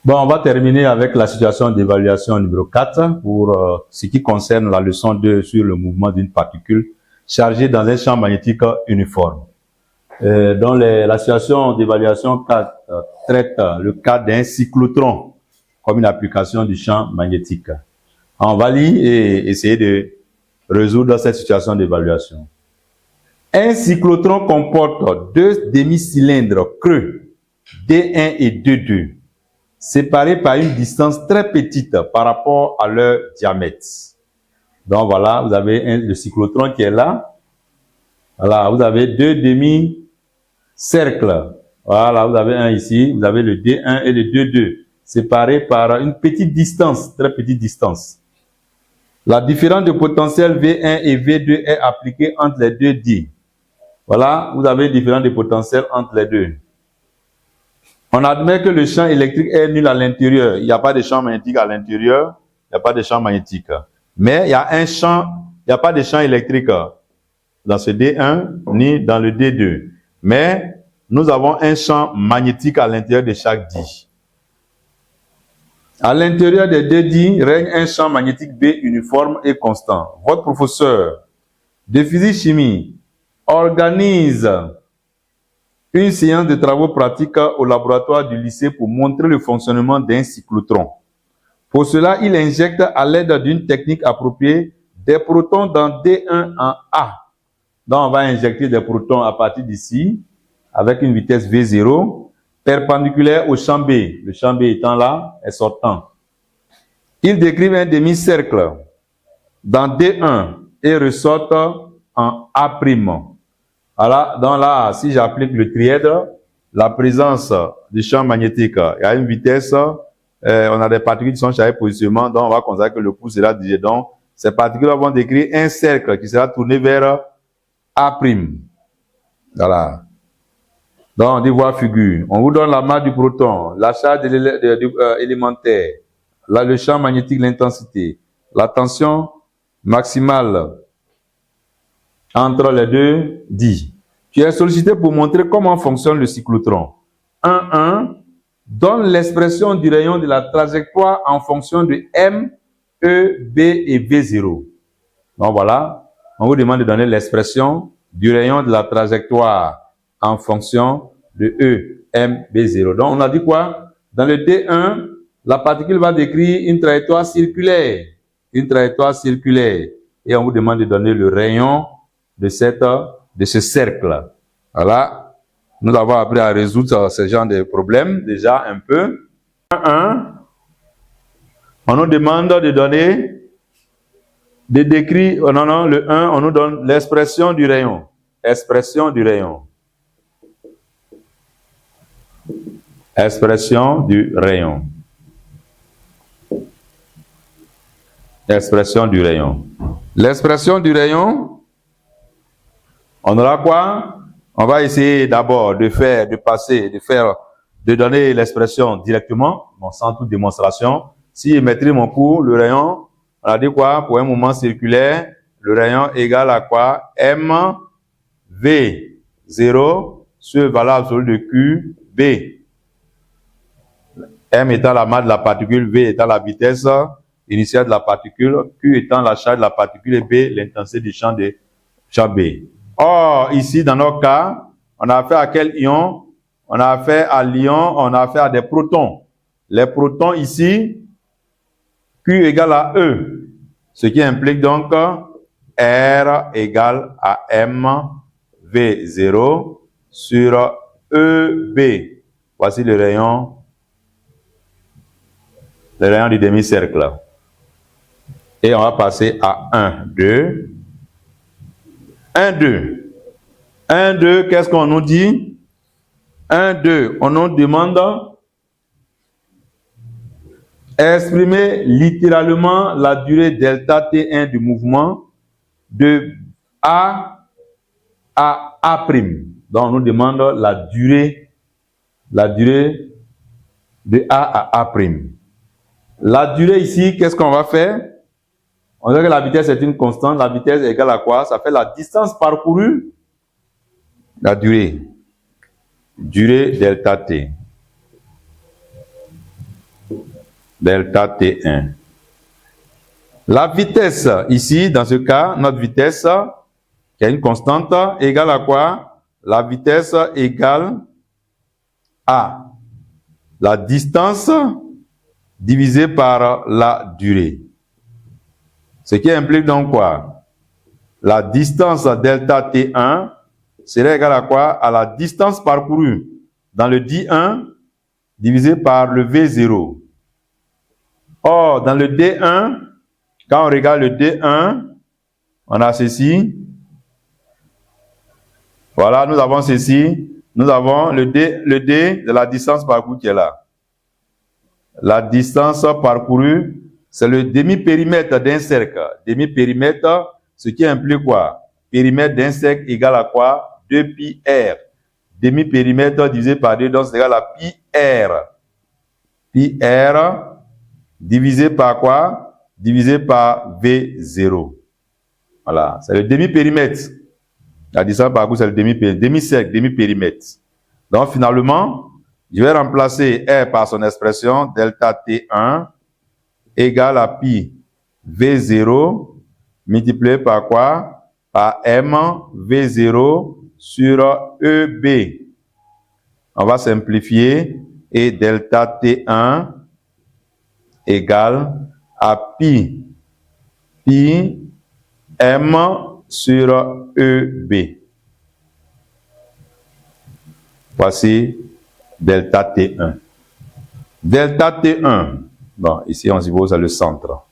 Bon, on va terminer avec la situation d'évaluation numéro 4 pour ce qui concerne la leçon 2 sur le mouvement d'une particule chargée dans un champ magnétique uniforme. La situation d'évaluation 4 traite le cas d'un cyclotron comme une application du champ magnétique. On va lire et essayer de résoudre cette situation d'évaluation. Un cyclotron comporte deux demi-cylindres creux D1 et D2, séparés par une distance très petite par rapport à leur diamètre. Donc voilà, vous avez le cyclotron qui est là. Voilà, vous avez deux demi-cercles. Voilà, vous avez un ici, vous avez le D1 et le D2, séparés par une petite distance, très petite distance. La différence de potentiel V1 et V2 est appliquée entre les deux dits. Voilà, vous avez une différence de potentiel entre les deux. On admet que le champ électrique est nul à l'intérieur. Il n'y a pas de champ magnétique à l'intérieur. Il n'y a pas de champ magnétique. Mais il y a un champ, il n'y a pas de champ électrique dans ce D1 ni dans le D2. Mais nous avons un champ magnétique à l'intérieur de chaque dit. À l'intérieur des deux dits règne un champ magnétique B uniforme et constant. Votre professeur de physique-chimie organise une séance de travaux pratiques au laboratoire du lycée pour montrer le fonctionnement d'un cyclotron. Pour cela, il injecte à l'aide d'une technique appropriée des protons dans D1 en A. Donc, on va injecter des protons à partir d'ici avec une vitesse V0 perpendiculaire au champ B. Le champ B étant là et sortant. Il décrivent un demi-cercle dans D1 et ressortent en A'. Alors, donc là, si j'applique le trièdre, la présence du champ magnétique, il y a une vitesse, on a des particules qui sont chargées positivement, donc on va considérer que le pouls sera dirigé. Donc, ces particules vont décrire un cercle qui sera tourné vers A'. Voilà. Donc, on dit voir figure. On vous donne la masse du proton, la charge élémentaire, là, le champ magnétique, l'intensité, la tension maximale entre les deux dits. Tu es sollicité pour montrer comment fonctionne le cyclotron. 1.1 donne l'expression du rayon de la trajectoire en fonction de M, E, B et V0. Donc voilà, on vous demande de donner l'expression du rayon de la trajectoire en fonction de E, M, B0. Donc on a dit quoi? Dans le D1, la particule va décrire une trajectoire circulaire. Une trajectoire circulaire. Et on vous demande de donner le rayon de ce cercle. Voilà. Nous avons appris à résoudre ce genre de problèmes déjà un peu. 1. On nous demande de donner, de décrire, oh non, le 1, on nous donne l'expression du rayon. Expression du rayon. Expression du rayon. Expression du rayon. L'expression du rayon, on aura quoi? On va essayer d'abord de donner l'expression directement, bon, sans toute démonstration. Si je maîtrise mon cours, le rayon, on a dit quoi? Pour un mouvement circulaire, le rayon égale à quoi? M, V, 0, sur valeur absolue de Q, B. M étant la masse de la particule, V étant la vitesse initiale de la particule, Q étant la charge de la particule et B, l'intensité du champ B. Or, ici, dans notre cas, on a affaire à quel ion? On a affaire à l'ion, on a affaire à des protons. Les protons ici, Q égale à E, ce qui implique donc R égale à M V0 sur EB. Voici le rayon du demi-cercle. Et on va passer à 1, 2. 1, 2. 1, 2, qu'est-ce qu'on nous dit? 1, 2, on nous demande exprimer littéralement la durée delta T1 du mouvement de A à A'. Donc, on nous demande la durée de A à A'. La durée ici, qu'est-ce qu'on va faire? On dirait que la vitesse est une constante. La vitesse est égale à quoi? Ça fait la distance parcourue. La durée delta T. delta T1. La vitesse, ici, dans ce cas, notre vitesse, qui est une constante, égale à quoi? La vitesse égale à la distance divisée par la durée. Ce qui implique donc quoi? La distance delta T1 serait égale à quoi? À la distance parcourue dans le D1 divisé par le V0. Or, dans le D1, quand on regarde le D1, on a ceci. Voilà, nous avons ceci. Nous avons le D de la distance parcourue qui est là. La distance parcourue, c'est le demi-périmètre d'un cercle. Demi-périmètre, ce qui implique quoi? Périmètre d'un cercle égale à quoi? 2πr. Demi-périmètre divisé par 2, donc c'est égal à πr. πr divisé par quoi? Divisé par V0. Voilà, c'est le demi-périmètre. La distance parcourue, c'est le demi-cercle, demi-périmètre. Donc finalement, je vais remplacer R par son expression delta T1 égale à pi V0 multiplié par quoi? Par M V0 sur EB. On va simplifier et delta T1 égale à pi M sur EB. Voici delta T1. Delta T1. Bon, ici on suppose c'est le centre.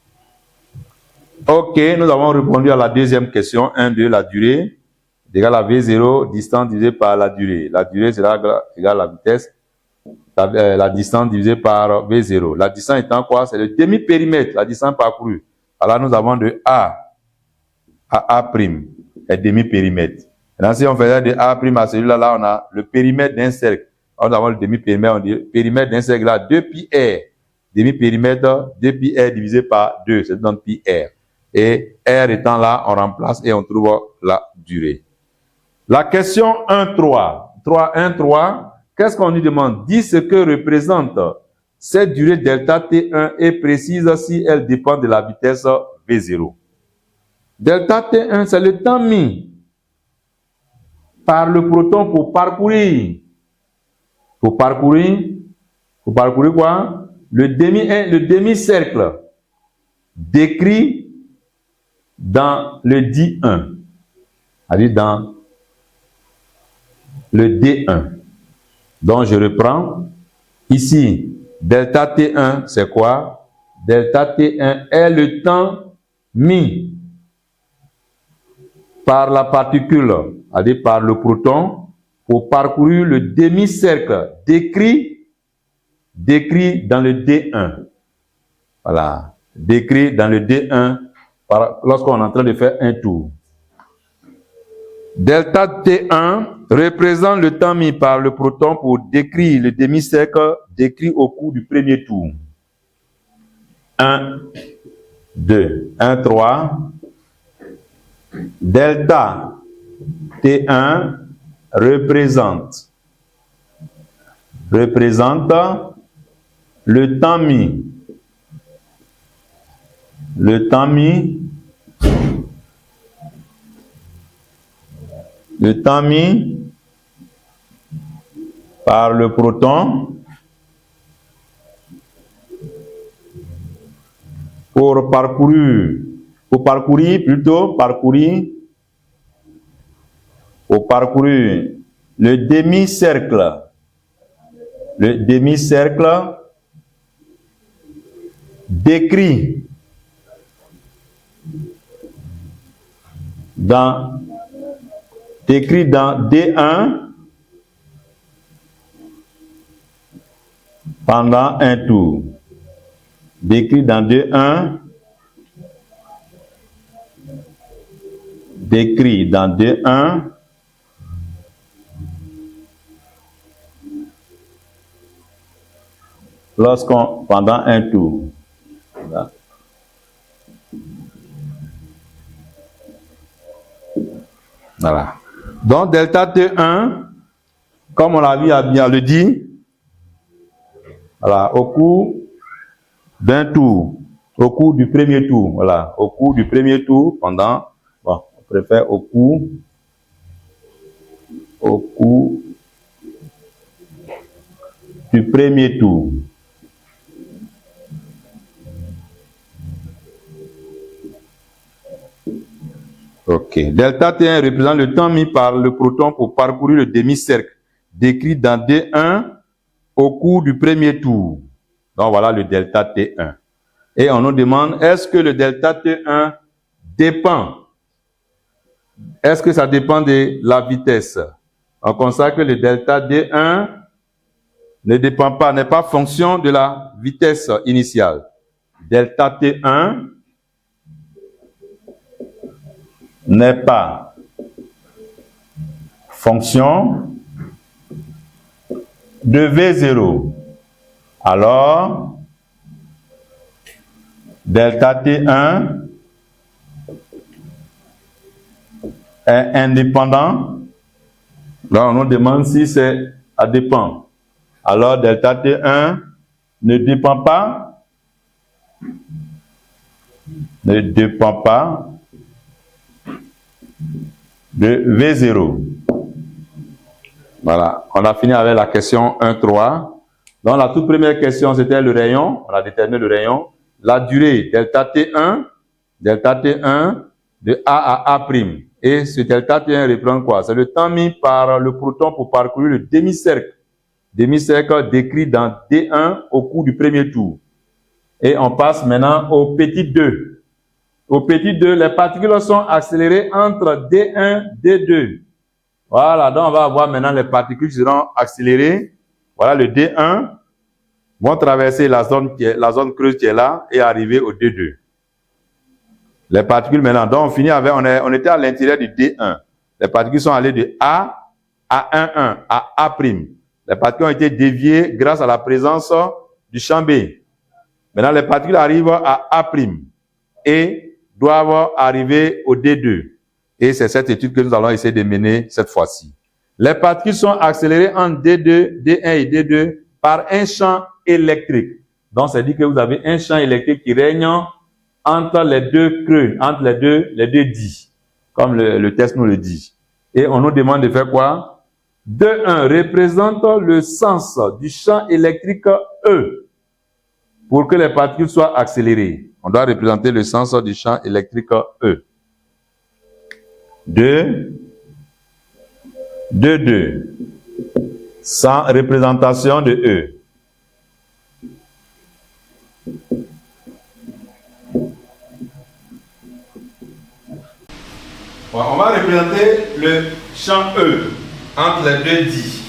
Ok, nous avons répondu à la deuxième question. 1, 2, la durée égale à V0, distance divisée par la durée. La durée sera égale à la vitesse. La distance divisée par V0. La distance étant quoi? C'est le demi-périmètre, la distance parcourue. Alors nous avons de A à A', et demi-périmètre. Maintenant, si on faisait de A' à celui-là, là, on a le périmètre d'un cercle. Nous avons le demi-périmètre, on dit périmètre d'un cercle là, 2πr. Demi-périmètre, 2πr divisé par 2, c'est donc πr. Et R étant là, on remplace et on trouve la durée. La question 1.3. 1.3, qu'est-ce qu'on nous demande? Dis ce que représente cette durée delta T1 et précise si elle dépend de la vitesse V0. Delta T1, c'est le temps mis par le proton pour parcourir. Pour parcourir quoi? Le demi-cercle décrit dans le D1. C'est-à-dire dans le D1. Donc je reprends. Ici, delta T1, c'est quoi? Delta T1 est le temps mis par la particule, c'est-à-dire par le proton, pour parcourir le demi-cercle décrit dans le D1. Voilà, décrit dans le D1 lorsqu'on est en train de faire un tour. Delta T1 représente le temps mis par le proton pour décrire le demi-cercle décrit au cours du premier tour. 1, 2, 1, 3. Delta T1 représente le temps mis par le proton pour parcourir le demi-cercle décrit dans D1 pendant un tour. Décrit dans D1 pendant un tour. Voilà. Voilà. Donc delta T1, comme on l'a vu à bien le dit, voilà, au cours d'un tour, au cours du premier tour, voilà, au cours du premier tour, pendant, bon, on préfère au cours du premier tour. Ok. Delta T1 représente le temps mis par le proton pour parcourir le demi-cercle décrit dans D1 au cours du premier tour. Donc voilà le delta T1. Et on nous demande, est-ce que le delta T1 dépend? Est-ce que ça dépend de la vitesse? On constate que le delta D1 ne dépend pas, n'est pas fonction de la vitesse initiale. Delta T1 n'est pas fonction de V0. Alors, delta T1 est indépendant. Là, on nous demande si c'est à dépend. Alors, delta T1 ne dépend pas de V0. Voilà, on a fini avec la question 1-3. Donc, la toute première question, c'était le rayon. On a déterminé le rayon. La durée, delta T1 de A à A'. Et ce delta T1 reprend quoi? C'est le temps mis par le proton pour parcourir le demi-cercle. Demi-cercle décrit dans D1 au cours du premier tour. Et on passe maintenant au petit 2. Au petit 2, les particules sont accélérées entre D1 et D2. Voilà, donc on va avoir maintenant les particules qui seront accélérées. Voilà, le D1 vont traverser la zone creuse qui est là et arriver au D2. Les particules maintenant, donc on finit avec, on était à l'intérieur du D1. Les particules sont allées de A à 1,1 à A'. Les particules ont été déviées grâce à la présence du champ B. Maintenant, les particules arrivent à A' et doivent arriver au D2. Et c'est cette étude que nous allons essayer de mener cette fois-ci. Les particules sont accélérées entre D2, D1 et D2 par un champ électrique. Donc, ça dit que vous avez un champ électrique qui règne entre les deux creux, entre les deux dits, comme le test nous le dit. Et on nous demande de faire quoi? 2,1 représente le sens du champ électrique E pour que les particules soient accélérées. On doit représenter le sens du champ électrique E. 2,2 sans représentation de E. On va représenter le champ E entre les deux dits.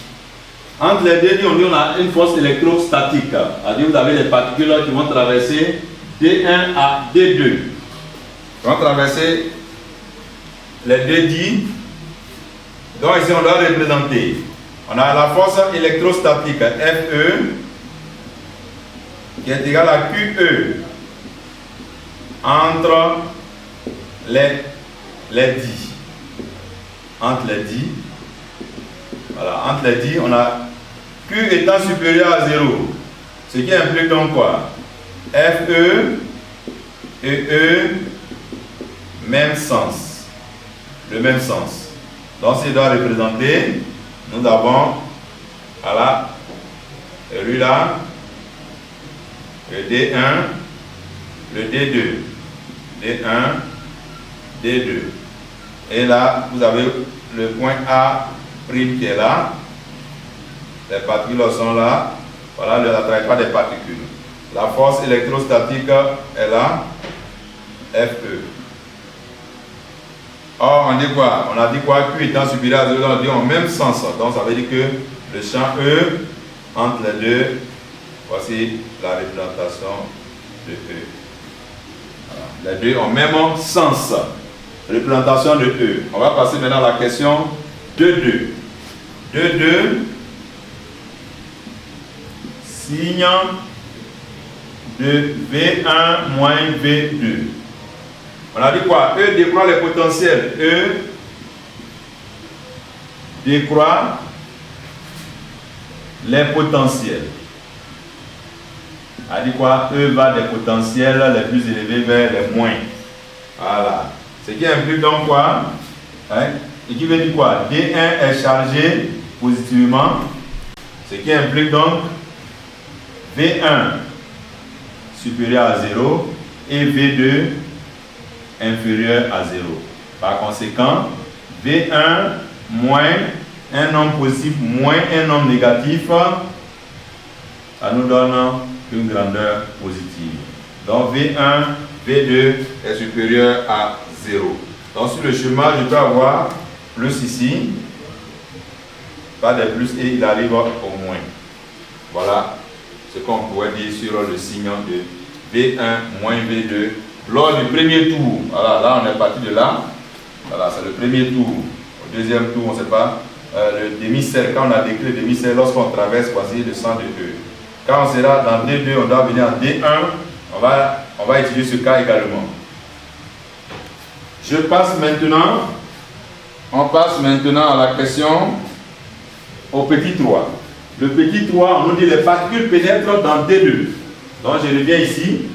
Entre les deux dits, on a une force électrostatique. C'est-à-dire vous avez les particules qui vont traverser D1 à D2. Ils vont traverser les deux dits. Donc ici, on doit représenter. On a la force électrostatique Fe qui est égale à QE entre les dits. Entre les dits. Voilà, entre les dits, on a Q étant supérieur à 0. Ce qui implique donc quoi? Fe et E, même sens. Le même sens. Donc, s'il doit représenter, nous avons, voilà, lui là, le D1, le D2. D1, D2. Et là, vous avez le point A' qui est là. Les particules sont là. Voilà la trajectoire des particules. La force électrostatique est là. Fe. Or, on dit quoi? On a dit quoi? Q étant supérieur à 0, on dit en même sens. Donc, ça veut dire que le champ E, entre les deux, voici la représentation de E. Voilà. Les deux en même sens. Représentation de E. On va passer maintenant à la question 2,2. 2,2, signe de V1 moins V2. On a dit quoi? E décroît les potentiels. E décroît les potentiels. a dit quoi? E va des potentiels les plus élevés vers les moins. Voilà. Ce qui implique donc quoi? Hein? Et qui veut dire quoi? D1 est chargé positivement. Ce qui implique donc V1 supérieur à 0 et V2 inférieur à 0. Par conséquent, V1 moins un nombre positif moins un nombre négatif, ça nous donne une grandeur positive. Donc V1, V2 est supérieur à 0. Donc sur le schéma, je peux avoir plus ici, pas de plus et il arrive au moins. Voilà ce qu'on pourrait dire sur le signe de V1 moins V2 lors du premier tour. Voilà, là on est parti de là. Voilà, c'est le premier tour. Au deuxième tour, on ne sait pas. Le demi-cercle, quand on a décrit le demi-cercle, lorsqu'on traverse, voici le centre de E. Quand on sera dans D2, on doit venir en D1. On va étudier ce cas également. Je passe maintenant. On passe maintenant à la question au petit 3. Le petit 3, on nous dit les particules pénètrent dans D2. Donc je reviens ici.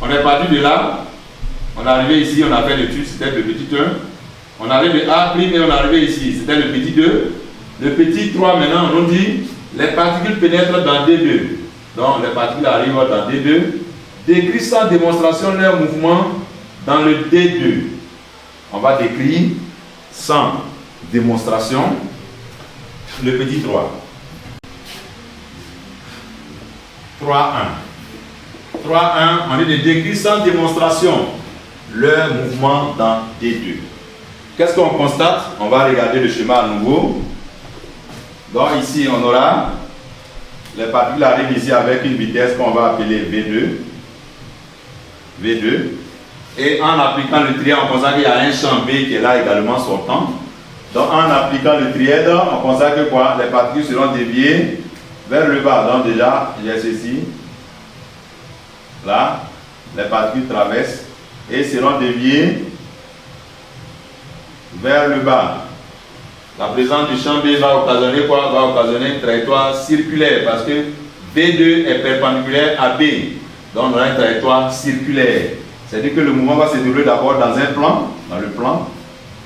On est parti de là. On est arrivé ici, on a fait l'étude, c'était le petit 1. On arrive de A' et on est arrivé ici, c'était le petit 2. Le petit 3 maintenant, on nous dit les particules pénètrent dans D2. Donc les particules arrivent dans D2. Décrit sans démonstration leur mouvement dans le D2. On va décrire sans démonstration le petit 3. 3,1. 3,1, on dit de décrire sans démonstration leur mouvement dans D2. Qu'est-ce qu'on constate? On va regarder le schéma à nouveau. Donc ici, on aura les particules arrivent ici avec une vitesse qu'on va appeler V2. V2. Et en appliquant le triangle, on constate qu'il y a un champ B qui est là également sortant. Donc en appliquant le trièdre, on constate que quoi? Les particules seront déviées vers le bas. Donc déjà, il y a ceci. Là, les particules traversent et seront déviées vers le bas. La présence du champ B va occasionner quoi? Va occasionner une trajectoire circulaire parce que V2 est perpendiculaire à B. Donc on aura une trajectoire circulaire. C'est-à-dire que le mouvement va se dérouler d'abord dans un plan, dans le plan,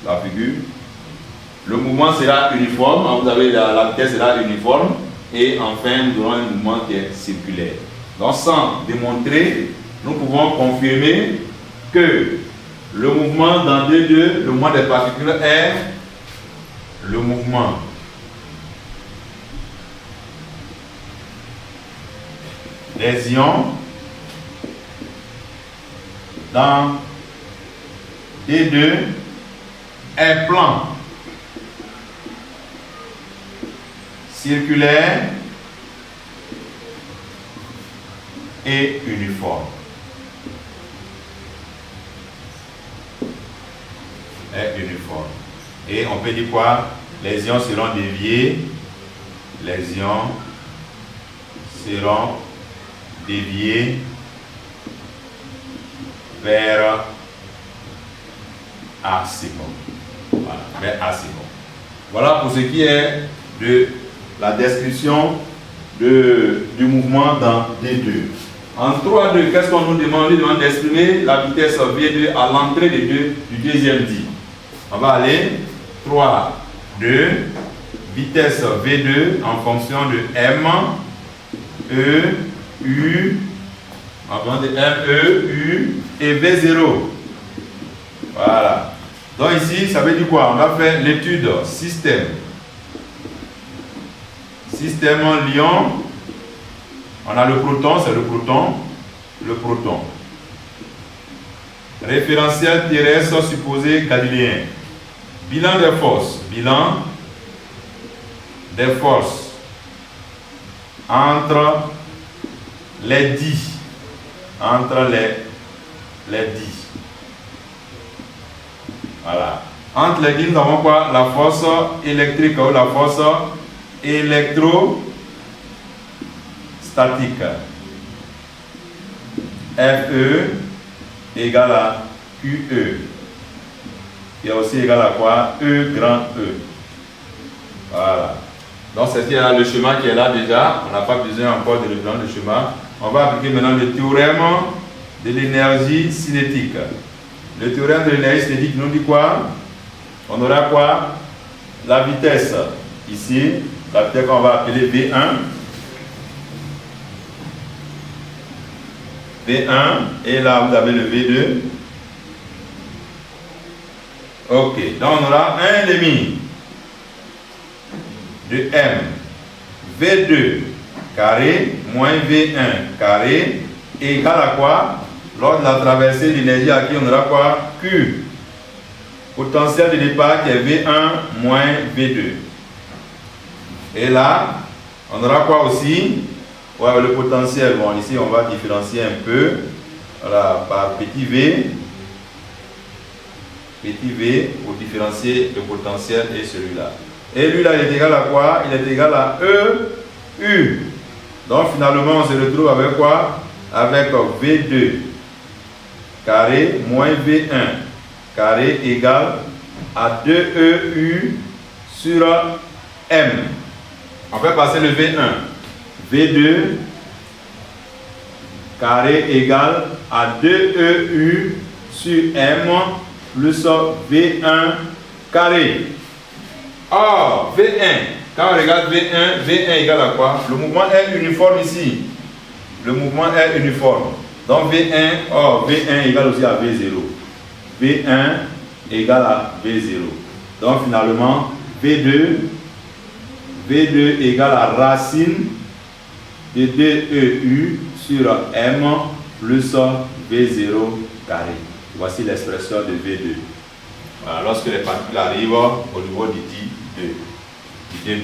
la figure. Le mouvement sera uniforme, vous avez la vitesse sera uniforme et enfin nous aurons un mouvement qui est circulaire. Donc sans démontrer, nous pouvons confirmer que le mouvement dans D2, le mouvement des particules est le mouvement des ions dans D2 est plan, circulaire et uniforme. Est uniforme. Et on peut dire quoi? Les ions seront déviés. Les ions seront déviés vers A second. Voilà, vers A second. Voilà pour ce qui est de la description du mouvement dans D2. En 3,2, qu'est-ce qu'on nous demande? On nous demande d'exprimer la vitesse V2 à l'entrée du deuxième dit. On va aller 3, 2, vitesse V2 en fonction de M, E, U, en de M, E, U et V0. Voilà. Donc ici, ça veut dire quoi? On va faire l'étude système. Système Lyon. On a le proton, c'est le proton. Le proton. Référentiel terrestre supposé galiléen. Bilan des forces. Bilan des forces entre les dits. Entre les dits. Voilà. Entre les dits, nous avons quoi? La force électrique ou la force électrostatique. FE égale à QE. Qui est aussi égal à quoi? E grand E. Voilà. Donc c'est le schéma qui est là déjà. On n'a pas besoin encore de reprendre le schéma. On va appliquer maintenant le théorème de l'énergie cinétique. Le théorème de l'énergie cinétique nous dit quoi? On aura quoi? La vitesse. Ici, la vitesse qu'on va appeler V1. V1. Et là, vous avez le V2. Ok. Donc, on aura 1,5 de M. V2 carré moins V1 carré égale à quoi? Lors de la traversée de l'énergie acquise, on aura quoi? Q. Potentiel de départ qui est V1 moins V2. Et là, on aura quoi aussi? Ouais, le potentiel, bon, ici on va différencier un peu. Voilà, par petit v. Petit v pour différencier le potentiel et celui-là. Et lui là, il est égal à quoi? Il est égal à EU. Donc finalement, on se retrouve avec quoi? Avec V2 carré moins V1 carré égale à 2EU sur M. On fait passer le V1. V2 carré égale à 2EU sur M plus V1 carré. Or, V1, quand on regarde V1, V1 égale à quoi? Le mouvement est uniforme ici. Le mouvement est uniforme. Donc V1, or V1 égale aussi à V0. V1 égale à V0. Donc finalement, V2 égale à racine de 2EU sur M plus V0 carré. Voici l'expression de V2. Voilà, lorsque les particules arrivent au niveau du D2.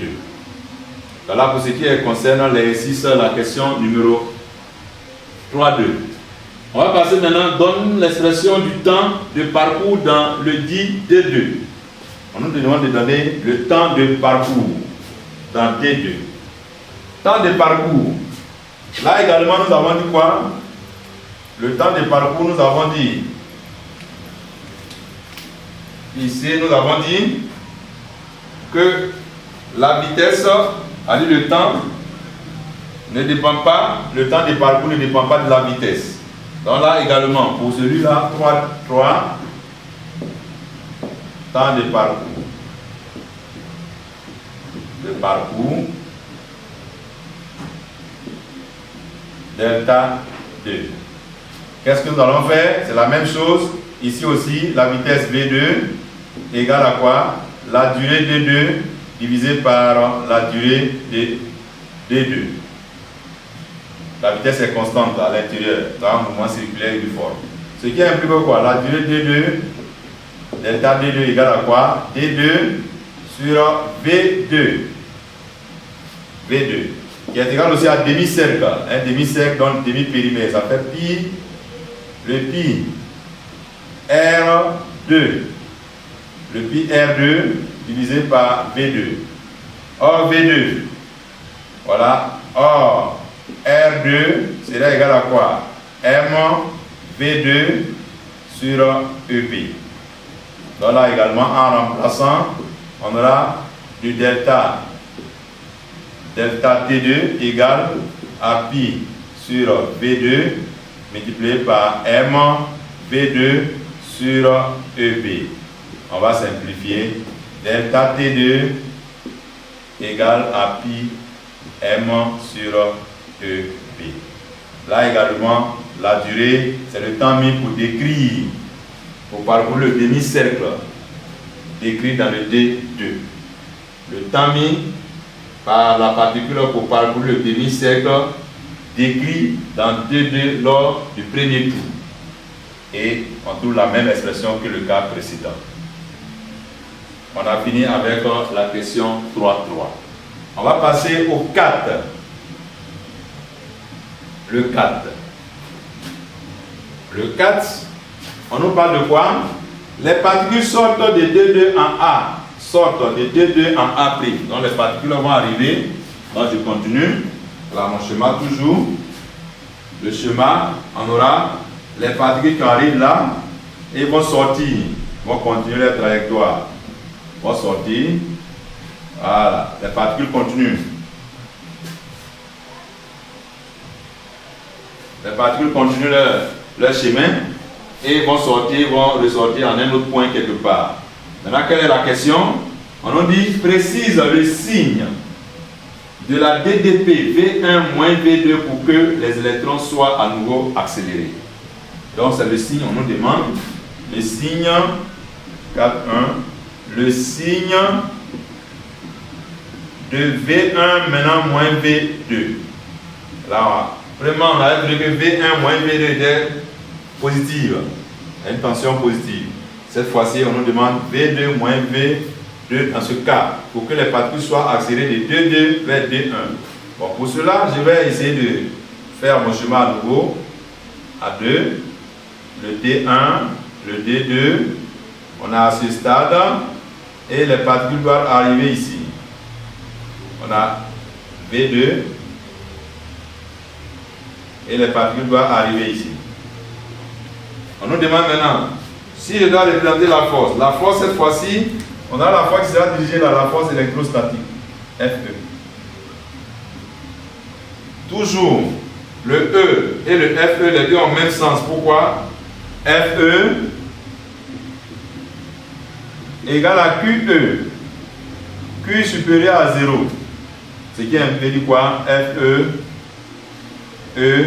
Voilà pour ce qui concerne l'exercice, la question numéro 3.2. On va passer maintenant, donne l'expression du temps de parcours dans le dit D2. On nous demande de donner le temps de parcours dans D2. Temps de parcours. Là également, nous avons dit quoi? Le temps de parcours, nous avons dit. Ici, nous avons dit que la vitesse, a dit le temps, ne dépend pas, le temps de parcours ne dépend pas de la vitesse. Donc là également, pour celui-là, 3, temps de parcours. Delta 2. Qu'est-ce que nous allons faire? C'est la même chose. Ici aussi, la vitesse V2 égale à quoi? La durée D2 divisée par la durée de D2. La vitesse est constante à l'intérieur, dans un mouvement circulaire uniforme. Ce qui implique quoi? La durée D2, delta D2 égale à quoi? D2 sur V2. V2. Qui est égal aussi à demi-cercle. Un demi-cercle dans le demi-périmètre. Ça fait pi, le pi R2. Le pi R2 divisé par V2. Or V2. Voilà. Or R2 sera égal à quoi? M V2 sur EP. Donc là également, en remplaçant, on aura du delta T2 égale à pi sur V2 multiplié par M V2 sur EP. On va simplifier. Delta T2 égale à pi M sur EP. Là également, la durée, c'est le temps mis pour décrire, pour parcourir le demi-cercle décrit dans le D2. Le temps mis par la particule pour parcourir le demi-cercle décrit dans D2 lors du premier tour. Et on trouve la même expression que le cas précédent. On a fini avec la question 3.3. On va passer au 4. Le 4. Le 4, on nous parle de quoi? Les particules sortent de D2 en A. Sortent de D2 en A'. Donc les particules vont arriver. Donc je continue. Voilà mon schéma toujours. Le schéma, on aura les particules qui arrivent là et vont sortir. Vont continuer leur trajectoire. Vont sortir. Voilà. Les particules continuent. Les particules continuent leur chemin et vont ressortir en un autre point quelque part. Maintenant, quelle est la question? On nous dit précise le signe de la DDP V1 moins V2 pour que les électrons soient à nouveau accélérés. Donc c'est le signe, on nous demande le signe 4.1, le signe de V1 maintenant moins V2. Là, vraiment, on a vu que V1 moins V2 était positive, une tension positive. Cette fois-ci, on nous demande V2 moins V2 dans ce cas, pour que les particules soient accélérées de 2,2 vers 2,1. Bon, pour cela, je vais essayer de faire mon chemin à nouveau. A2, le D1, le D2, on a à ce stade, et les particules doivent arriver ici. On a V2, et les particules doivent arriver ici. On nous demande maintenant, si je dois représenter la force cette fois-ci, on a la force qui sera dirigée vers la force électrostatique, Fe. Toujours, le E et le Fe, les deux ont le même sens. Pourquoi? Fe égale à QE. Q supérieur à 0. Ce qui implique quoi? Fe, E,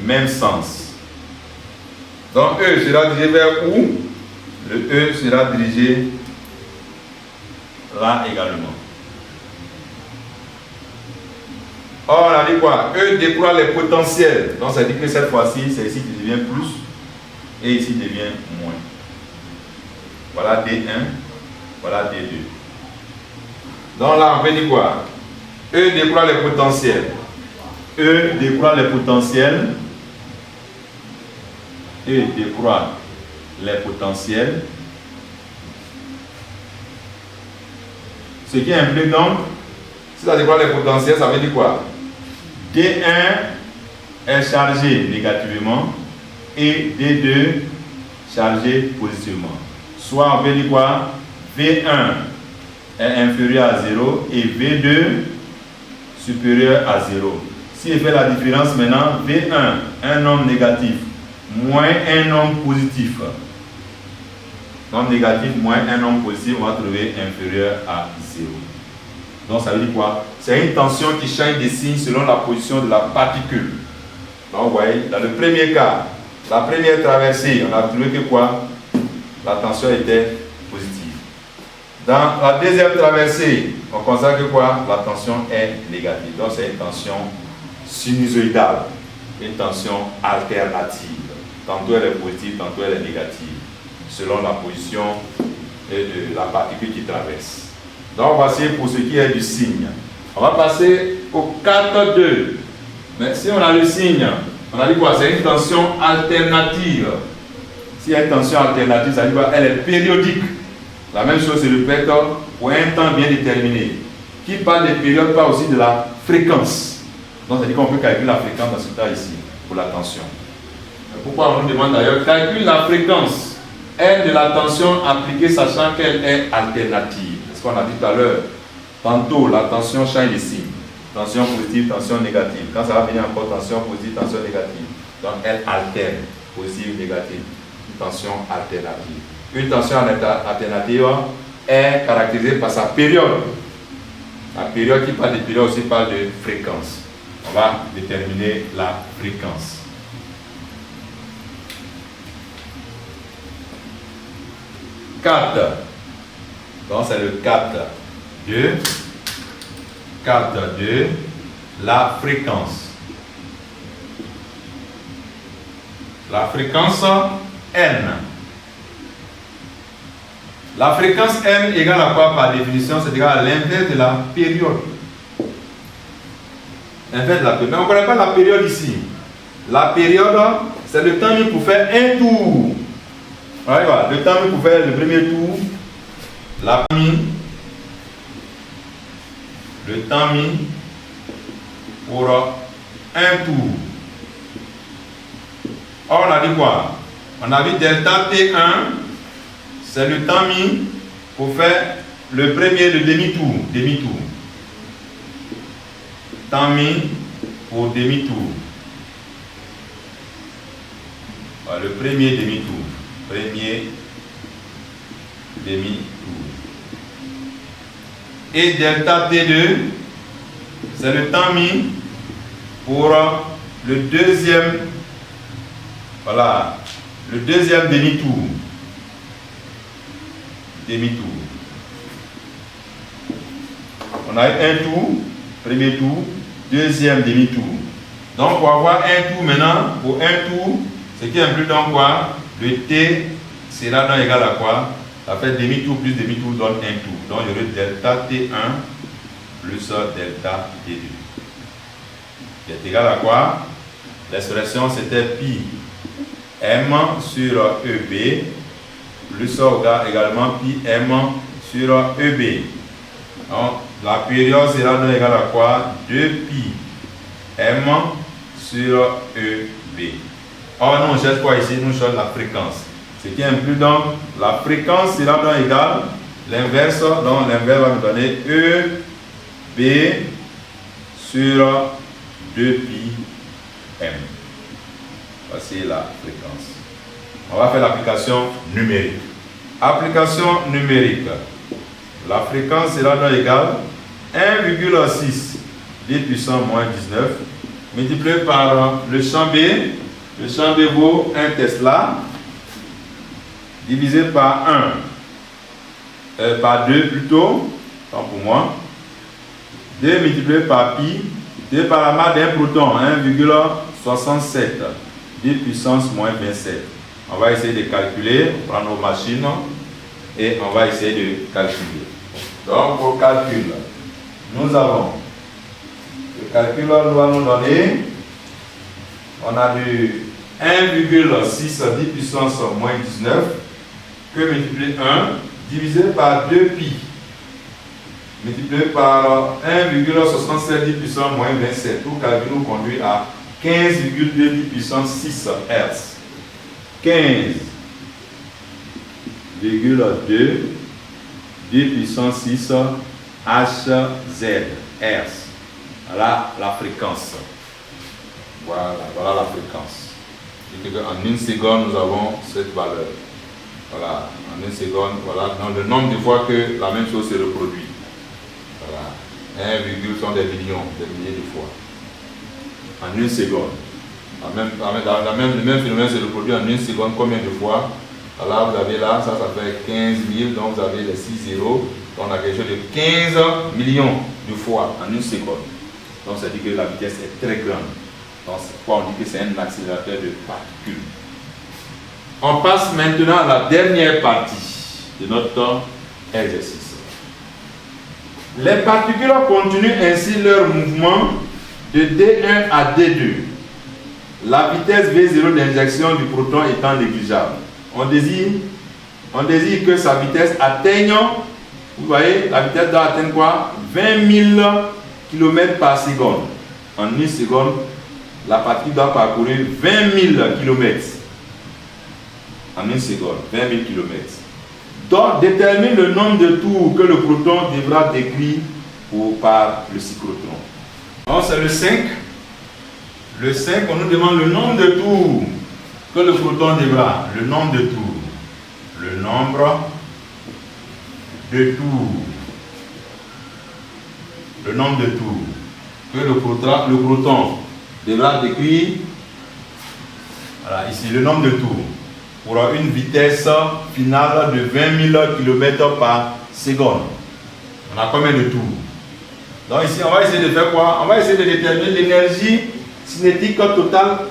même sens. Donc E sera dirigé vers où? Le E sera dirigé là également. Or, on a dit quoi? E déploie les potentiels. Donc, ça dit que cette fois-ci, c'est ici qui devient plus et ici devient moins. Voilà D1, voilà D2. Donc là, on peut dire quoi? E déploie les potentiels. E déploie les potentiels. E déploie les potentiels. Ce qui implique donc, si ça déploie les potentiels, ça veut dire quoi? D1 est chargé négativement et D2 chargé positivement. Soit on peut dire quoi? V1 est inférieur à 0 et V2 supérieur à 0. Si je fais la différence maintenant, V1, un nombre négatif, moins un nombre positif. Nombre négatif moins un nombre positif, on va trouver inférieur à 0. Donc ça veut dire quoi? C'est une tension qui change de signe selon la position de la particule. Donc vous voyez, dans le premier cas, la première traversée, on a trouvé que quoi? La tension était positive. Dans la deuxième traversée, on constate que quoi? La tension est négative. Donc c'est une tension sinusoïdale, une tension alternative. Tantôt elle est positive, tantôt elle est négative, selon la position de la particule qui traverse. Donc voici pour ce qui est du signe. On va passer au 4.2. Mais si on a le signe, on a dit quoi? C'est une tension alternative. S'il y a une tension alternative, ça veut dire quoi? Elle est périodique. La même chose se répète pour un temps bien déterminé. Qui parle de période parle aussi de la fréquence. Donc ça veut dire qu'on peut calculer la fréquence dans ce cas ici, pour la tension. Pourquoi on nous demande d'ailleurs, calcule la fréquence N de la tension appliquée sachant qu'elle est alternative. C'est ce qu'on a dit tout à l'heure. Tantôt la tension change de signe. Tension positive, tension négative. Quand ça va venir encore tension positive, tension négative. Donc elle alterne, positive, négative. Une tension alternative. Une tension alternative est caractérisée par sa période. La période qui parle de période aussi parle de fréquence. On va déterminer la fréquence. Donc c'est le 4.2. 4.2. La fréquence. La fréquence N. La fréquence N égale à quoi par définition? C'est égal à l'inverse de la période. L'inverse de la période. Mais on ne connaît pas la période ici. La période, c'est le temps mis pour faire un tour. Voilà, le temps mis pour faire le premier tour. La mis. Le temps mis pour un tour. Or, on a dit quoi? On a dit delta T1, c'est le temps mis pour faire le premier, le demi-tour. Temps mis pour demi-tour. Le premier demi-tour. Premier demi-tour. Et delta T2, c'est le temps mis pour le deuxième, voilà, le deuxième demi-tour. Demi-tour. On a un tour, premier tour, deuxième demi-tour. Donc, pour avoir un tour maintenant, pour un tour, ce qui inclut donc quoi? Le T sera donc égal à quoi? Ça fait demi-tour plus demi-tour donne un tour. Donc, il y aurait delta T1 plus delta T2. Qui est égal à quoi? L'expression c'était pi M sur EB plus également pi M sur EB. Donc, la période sera donc égale à quoi? 2 pi M sur EB. Or, nous on cherche quoi ici? Nous cherchons la fréquence. Ce qui inclut donc la fréquence sera donc égale l'inverse. Donc, l'inverse va nous donner EB sur 2 pi M. Voici la fréquence. On va faire l'application numérique. Application numérique. La fréquence sera donc égale 1,6 10 puissance moins 19 multiplié par le champ B. Le champ B vaut 1 Tesla divisé par 1, par 2 plutôt, tant pour moi. 2 multiplié par pi, 2 par la masse d'un proton, 1,67 10 puissance moins 27. On va essayer de calculer, on prend nos machines et on va essayer de calculer. Donc, pour calcul, nous avons le calcul va nous donner, on a du 1,6 10 puissance moins 19 que multiplié 1 divisé par 2 pi multiplié par 1,67 10 puissance moins 27. Tout calcul nous conduit à 15,2 10 puissance 6 Hz. 15,2 10 puissance 6 Hz. Hertz. Voilà la fréquence. Voilà la fréquence. En une seconde, nous avons cette valeur. Voilà, en une seconde, voilà donc le nombre de fois que la même chose se reproduit. Voilà, 1, sont des millions, des milliers de fois. En une seconde. Le même phénomène se reproduit en une seconde, combien de fois? Alors vous avez là, ça fait 15 000, donc vous avez les 6 zéros. Donc on a quelque chose de 15 millions de fois en une seconde. Donc ça dit que la vitesse est très grande. Donc c'est pourquoi on dit que c'est un accélérateur de particules. On passe maintenant à la dernière partie de notre exercice. Les particules continuent ainsi leur mouvement de D1 à D2. La vitesse V0 d'injection du proton étant négligeable. On désire que sa vitesse atteigne, vous voyez, la vitesse doit atteindre quoi? 20 000 km par seconde. En une seconde, la particule doit parcourir 20 000 km. En une seconde, 20 000 km. Donc, détermine le nombre de tours que le proton devra décrire par le cyclotron. Donc, c'est le 5. Le 5, on nous demande le nombre de tours que le proton devra. Le nombre de tours. Le nombre de tours. Le nombre de tours que le proton devra décrire. Voilà, ici, le nombre de tours. Pour une vitesse finale de 20 000 km par seconde. On a combien de tours? Donc ici, on va essayer de faire quoi? On va essayer de déterminer l'énergie cinétique totale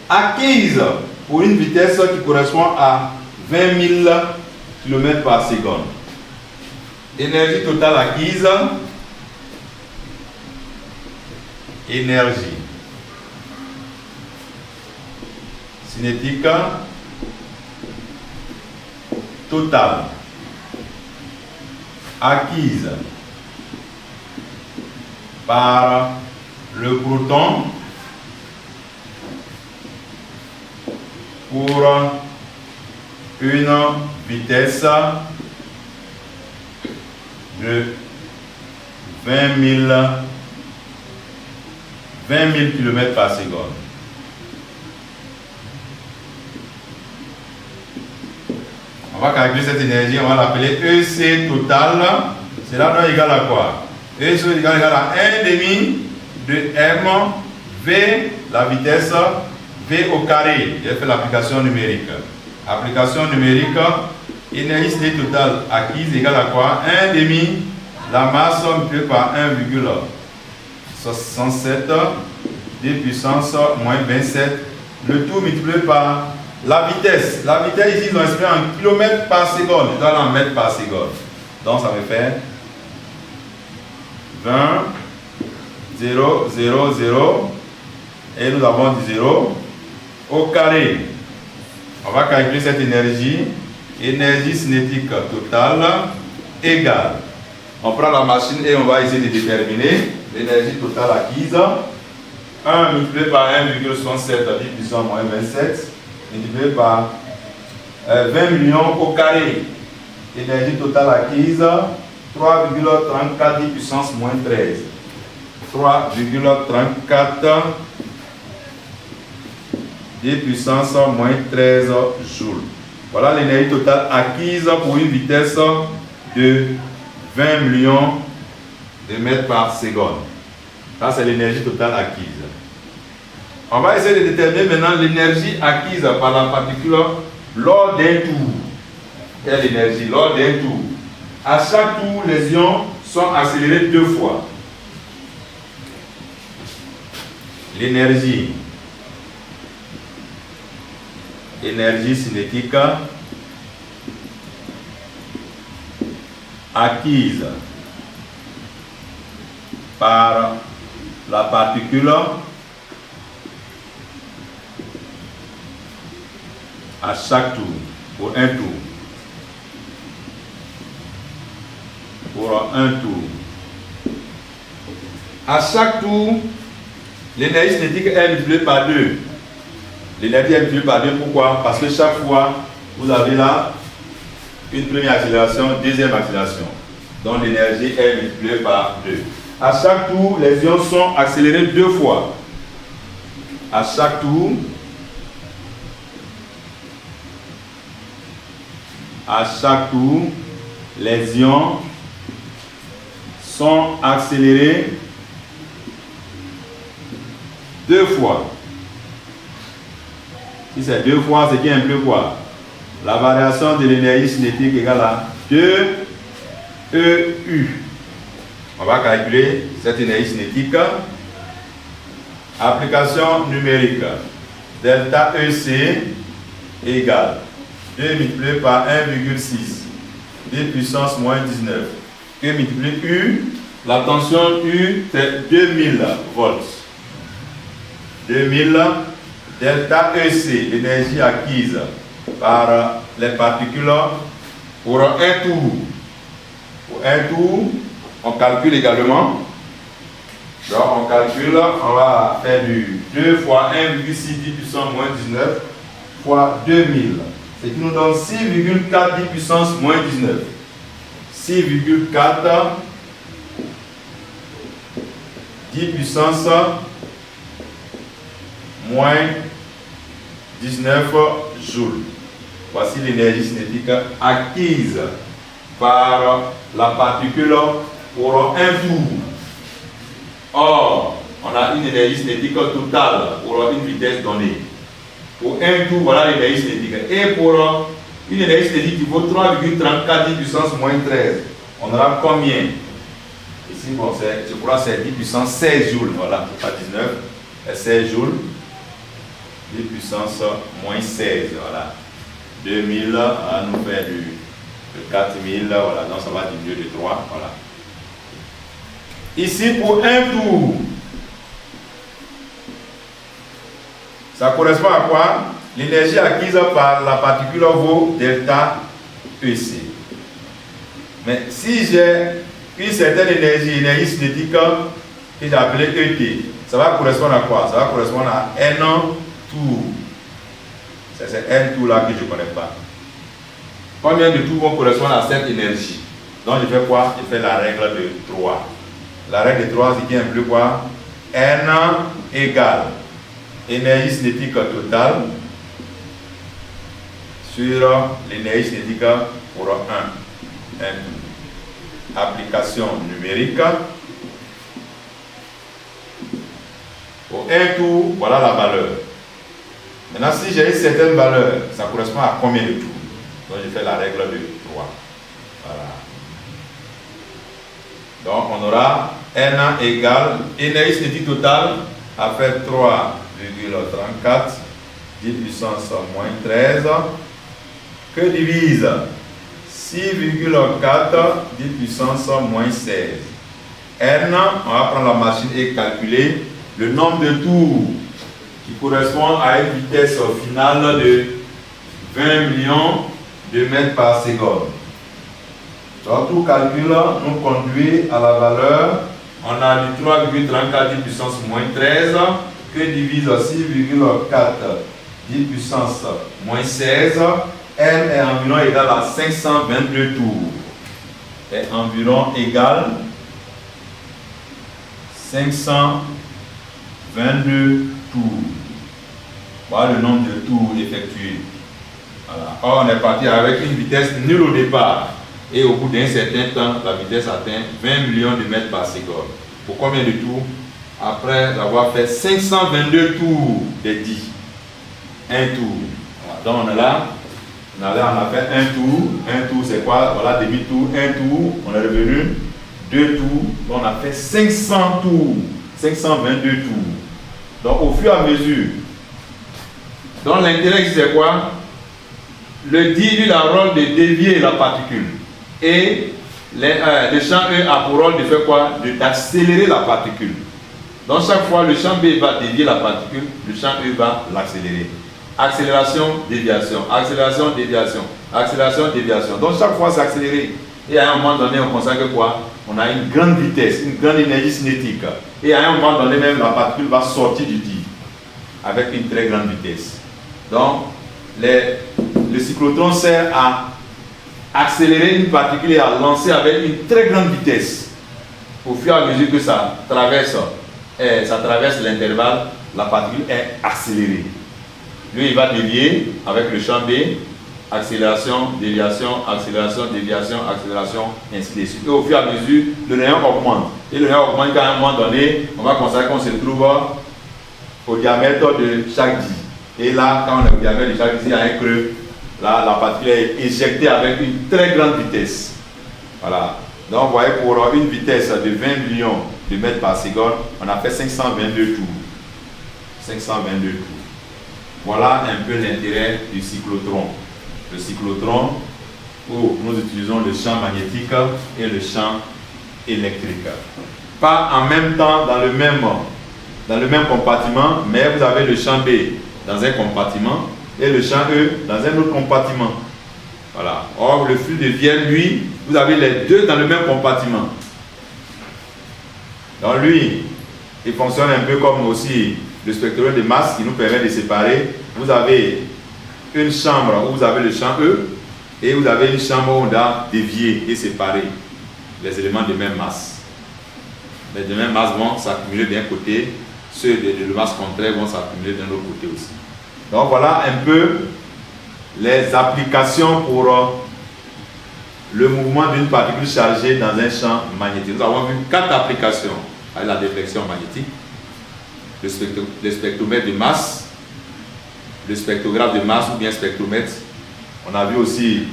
acquise pour une vitesse qui correspond à 20 000 km par seconde. Énergie totale acquise. Énergie cinétique totale acquise par le proton pour une vitesse de 20 000 km par seconde. On va calculer cette énergie, on va l'appeler EC total. Cela donne égal à quoi? EC est égal à 1 demi de M V, la vitesse, V au carré. J'ai fait l'application numérique. Application numérique, énergie cinétique totale acquise égale à quoi? 1 demi, la masse multipliée par 1,67, 10 puissance moins 27, le tout multiplié par la vitesse. La vitesse ici, ils ont exprimé en kilomètres par seconde. Je dois l'en mètres par seconde. Donc ça me fait 20, 0, 0, 0. Et nous avons du 0 au carré. On va calculer cette énergie. Énergie cinétique totale égale. On prend la machine et on va essayer de déterminer l'énergie totale acquise. 1 multiplié par 1,67, 10 puissance moins 27, multiplié par 20 millions au carré. Énergie totale acquise, 3,34, 10 puissance moins 13. 3,34, 10 puissance moins 13 joules. Voilà l'énergie totale acquise pour une vitesse de 20 millions de mètres par seconde. Ça, c'est l'énergie totale acquise. On va essayer de déterminer maintenant l'énergie acquise par la particule lors d'un tour. Quelle énergie? Lors d'un tour. À chaque tour, les ions sont accélérés 2 fois. L'énergie. Énergie cinétique acquise par la particule à chaque tour, pour un tour. Pour un tour. À chaque tour, l'énergie cinétique est multipliée par 2. L'énergie est multipliée par 2, pourquoi? Parce que chaque fois, vous avez là une première accélération, deuxième accélération. Donc l'énergie est multipliée par 2. À chaque tour, les ions sont accélérés 2 fois. À chaque tour, les ions sont accélérés 2 fois. Si c'est 2 fois, c'est qui implique quoi? La variation de l'énergie cinétique égale à 2 EU. On va calculer cette énergie cinétique. Application numérique. Delta EC égale 2 multiplié par 1,6. 10 puissance moins 19. Que multiplie U? La tension U, c'est 2000 volts. 2000 delta EC, l'énergie acquise par les particules pour un tour. Pour un tour, on calcule également. Donc on calcule, on va faire du 2 fois 1,6 10 puissance moins 19 fois 2000. Ce qui nous donne 6,4 10 puissance moins 19. 6,4 10 puissance moins 19 joules. Voici l'énergie cinétique acquise par la particule pour un tour. Or, on a une énergie cinétique totale pour une vitesse donnée. Pour un tour, voilà l'énergie cinétique. Et pour une énergie cinétique qui vaut 3,34 10 puissance moins 13, on aura combien? Ici, bon, je crois que c'est 10 puissance 16 joules. Voilà, pas 19, 16 joules. 10 puissance moins 16, voilà. 2000, on va nous faire de 4000, voilà, donc ça va diminuer de 3, voilà. Ici, pour un tour, ça correspond à quoi? L'énergie acquise par la particule vaut delta EC. Mais si j'ai une certaine énergie cinétique que j'ai appelée ET, ça va correspondre à quoi? Ça va correspondre à N tour. C'est N tour là que je ne connais pas. Combien de tours vont correspondre à cette énergie? Donc je fais quoi? Je fais la règle de 3. La règle de 3, c'est qui implique quoi? N égale énergie cinétique totale sur l'énergie cinétique pour un tour. Application numérique. Pour un tour, voilà la valeur. Maintenant, si j'ai une certaine valeur, ça correspond à combien de tours? Donc, je fais la règle de 3. Voilà. Donc, on aura N égale énergie cinétique totale à faire 3,34 10 puissance moins 13 que divise 6,4 10 puissance moins 16. N, on va prendre la machine et calculer le nombre de tours qui correspond à une vitesse finale de 20 millions de mètres par seconde. Donc tout calcul nous conduit à la valeur, on a du 3,34 10 puissance moins 13 que divise 6,4 10 puissance moins 16. N est environ égal à 522 tours. Est environ égal 522 tours. Voilà le nombre de tours effectués. Voilà. Or, on est parti avec une vitesse nulle au départ. Et au bout d'un certain temps, la vitesse atteint 20 millions de mètres par seconde. Pour combien de tours? Après avoir fait 522 tours des 10. Un tour. Voilà. Donc on est là. On a fait un tour. Un tour c'est quoi? Voilà, demi-tour. Un tour. On est revenu. 2 tours. Donc on a fait 500 tours. 522 tours. Donc au fur et à mesure. Donc l'intérêt c'est quoi? Le dit lui a le rôle de dévier la particule. Et le champ E a pour rôle de faire quoi? D'accélérer la particule. Donc chaque fois le champ B va dévier la particule, le champ E va l'accélérer. Accélération, déviation, accélération, déviation, accélération, déviation. Donc chaque fois c'est accéléré. Et à un moment donné on constate que quoi? On a une grande vitesse, une grande énergie cinétique. Et à un moment donné même la particule va sortir du dit avec une très grande vitesse. Donc le cyclotron sert à accélérer une particule et à lancer avec une très grande vitesse. Au fur et à mesure que ça traverse l'intervalle, la particule est accélérée. Lui, il va dévier avec le champ B, accélération, déviation, accélération, déviation, accélération, ainsi de suite. Et au fur et à mesure, le rayon augmente. Et le rayon augmente qu'à un moment donné, on va constater qu'on se trouve au diamètre de chaque dit. Et là, quand on est au diamètre de chaque dit, il y a un creux. Là, la particule est éjectée avec une très grande vitesse. Voilà. Donc, vous voyez, pour une vitesse de 20 millions de mètres par seconde, on a fait 522 tours. 522 tours. Voilà un peu l'intérêt du cyclotron. Le cyclotron, où nous utilisons le champ magnétique et le champ électrique. Pas en même temps dans le même compartiment, mais vous avez le champ B dans un compartiment et le champ E dans un autre compartiment. Voilà. Or, le flux de Vienne, lui, vous avez les deux dans le même compartiment. Donc lui, il fonctionne un peu comme aussi le spectromètre de masse qui nous permet de séparer. Vous avez une chambre où vous avez le champ E et vous avez une chambre où on a dévié et séparé les éléments de même masse. Les de même masse vont s'accumuler d'un côté, ceux de masse contraire vont s'accumuler d'un autre côté aussi. Donc voilà un peu les applications pour le mouvement d'une particule chargée dans un champ magnétique. Nous avons vu 4 applications avec la déflexion magnétique, le spectromètre de masse, le spectrographe de masse ou bien spectromètre. On a vu aussi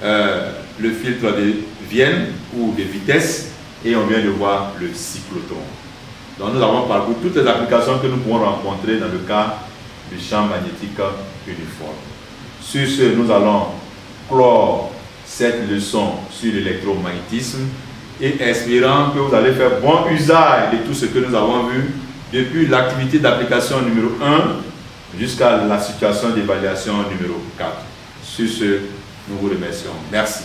le filtre de Vienne ou de vitesse et on vient de voir le cyclotron. Donc nous avons parcouru toutes les applications que nous pouvons rencontrer dans le cas du champ magnétique uniforme. Sur ce, nous allons clore cette leçon sur l'électromagnétisme et espérant que vous allez faire bon usage de tout ce que nous avons vu depuis l'activité d'application numéro 1 jusqu'à la situation d'évaluation numéro 4. Sur ce, nous vous remercions. Merci.